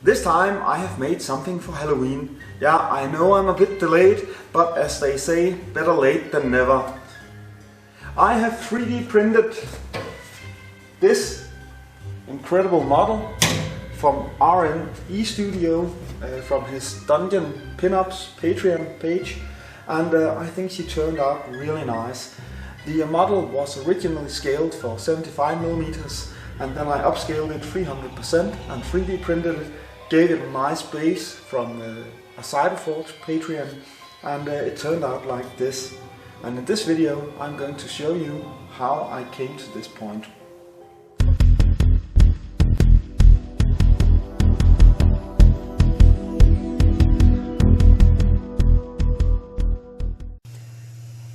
This time I have made something for Halloween. Yeah, I know I'm a bit delayed, but as they say, better late than never. I have 3D printed this incredible model from RNE Studio from his Dungeon Pinups Patreon page, and I think she turned out really nice. The model was originally scaled for 75mm, and then I upscaled it 300% and 3D printed it, gave it a nice base from a Cyberforge Patreon, and it turned out like this. And in this video I'm going to show you how I came to this point.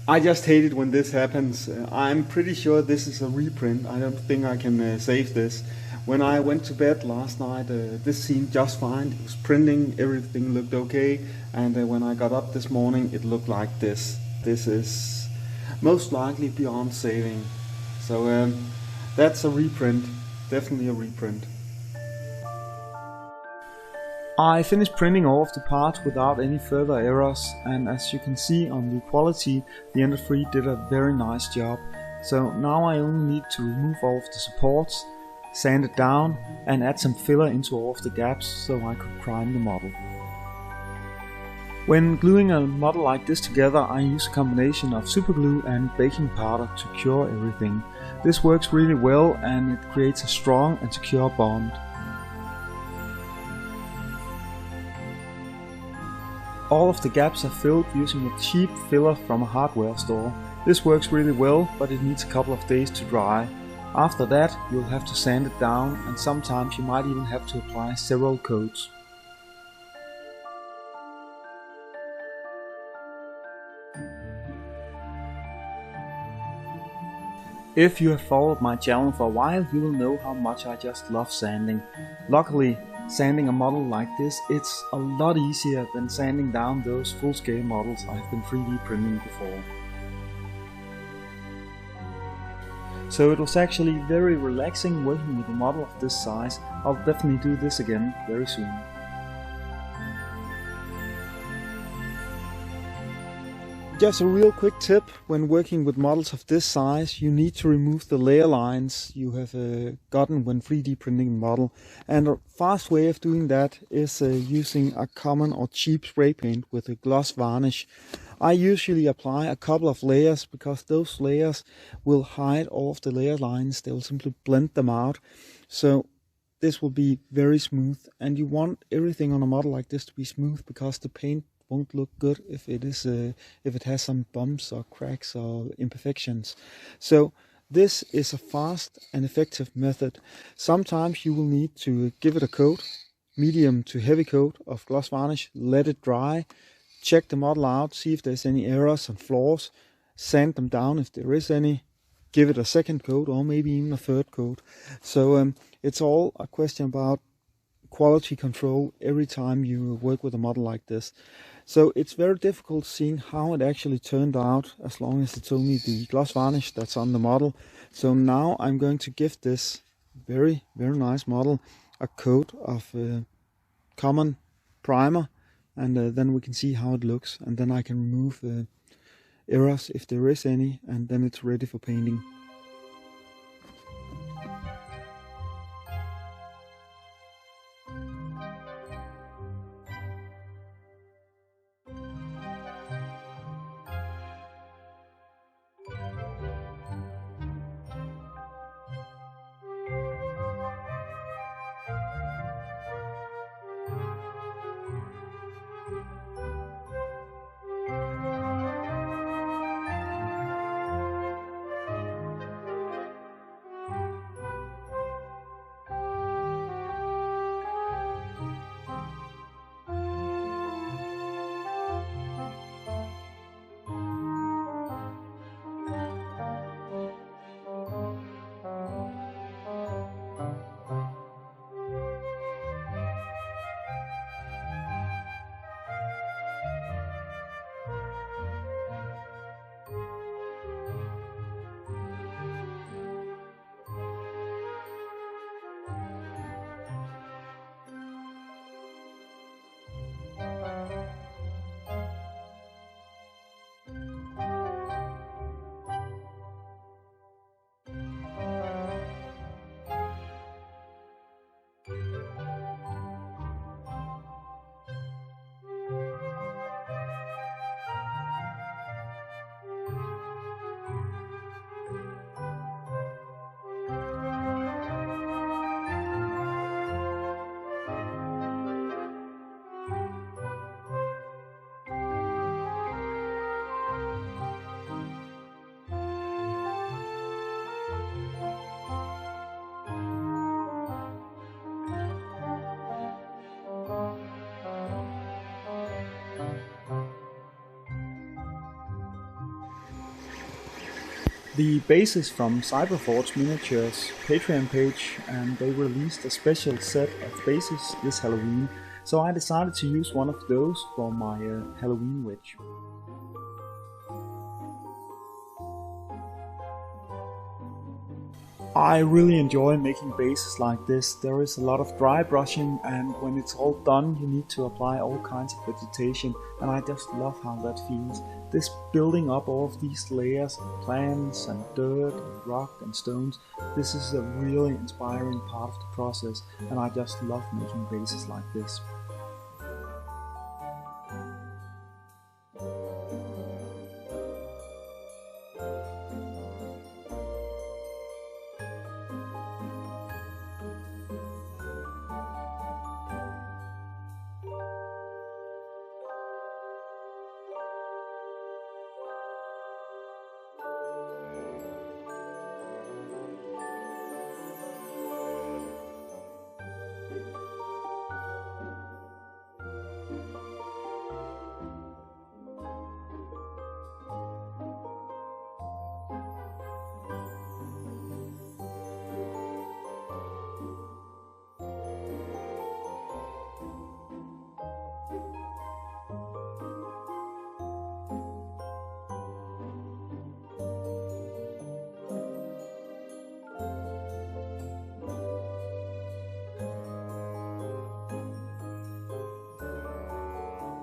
I just hate it when this happens. I'm pretty sure this is a reprint. I don't think I can save this. When I went to bed last night, this seemed just fine. It was printing, everything looked okay, and when I got up this morning it looked like this. This is most likely beyond saving. So that's a reprint, definitely a reprint. I finished printing off the parts without any further errors, and as you can see on the quality, the Ender 3 did a very nice job. So now I only need to remove all of the supports, sand it down and add some filler into all of the gaps so I could prime the model. When gluing a model like this together, I use a combination of super glue and baking powder to cure everything. This works really well and it creates a strong and secure bond. All of the gaps are filled using a cheap filler from a hardware store. This works really well, but it needs a couple of days to dry. After that, you'll have to sand it down, and sometimes you might even have to apply several coats. If you have followed my channel for a while, you will know how much I just love sanding. Luckily, sanding a model like this, it's a lot easier than sanding down those full-scale models I've been 3D printing before. So it was actually very relaxing working with a model of this size. I'll definitely do this again very soon. Just a real quick tip: when working with models of this size, you need to remove the layer lines you have gotten when 3D printing a model. And a fast way of doing that is using a common or cheap spray paint with a gloss varnish. I usually apply a couple of layers because those layers will hide all of the layer lines. They will simply blend them out. So this will be very smooth, and you want everything on a model like this to be smooth because the paint won't look good if it has some bumps or cracks or imperfections. So this is a fast and effective method. Sometimes you will need to give it a coat, medium to heavy coat of gloss varnish, let it dry, check the model out, see if there's any errors and flaws, sand them down if there is any, give it a second coat or maybe even a third coat. So it's all a question about quality control every time you work with a model like this. So it's very difficult seeing how it actually turned out as long as it's only the gloss varnish that's on the model. So now I'm going to give this very nice model a coat of common primer, and then we can see how it looks, and then I can remove errors if there is any, and then it's ready for painting. the basis from Cyberforge Miniatures Patreon page, and they released a special set of bases this Halloween, so I decided to use one of those for my Halloween wedge. I really enjoy making bases like this. There is a lot of dry brushing, and when it's all done you need to apply all kinds of vegetation, and I just love how that feels. This building up all of these layers of plants and dirt and rock and stones, this is a really inspiring part of the process, and I just love making bases like this.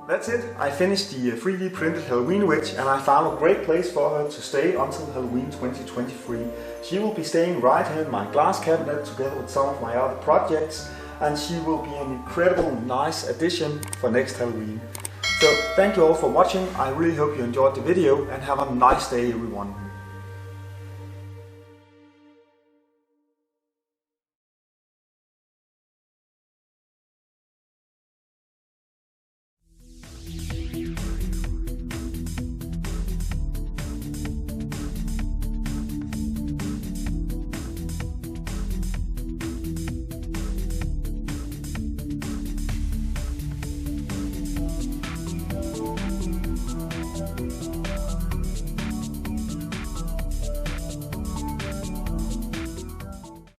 That's it, I finished the 3D printed Halloween witch, and I found a great place for her to stay until Halloween 2023. She will be staying right here in my glass cabinet together with some of my other projects, and she will be an incredible nice addition for next Halloween. So thank you all for watching, I really hope you enjoyed the video, and have a nice day everyone.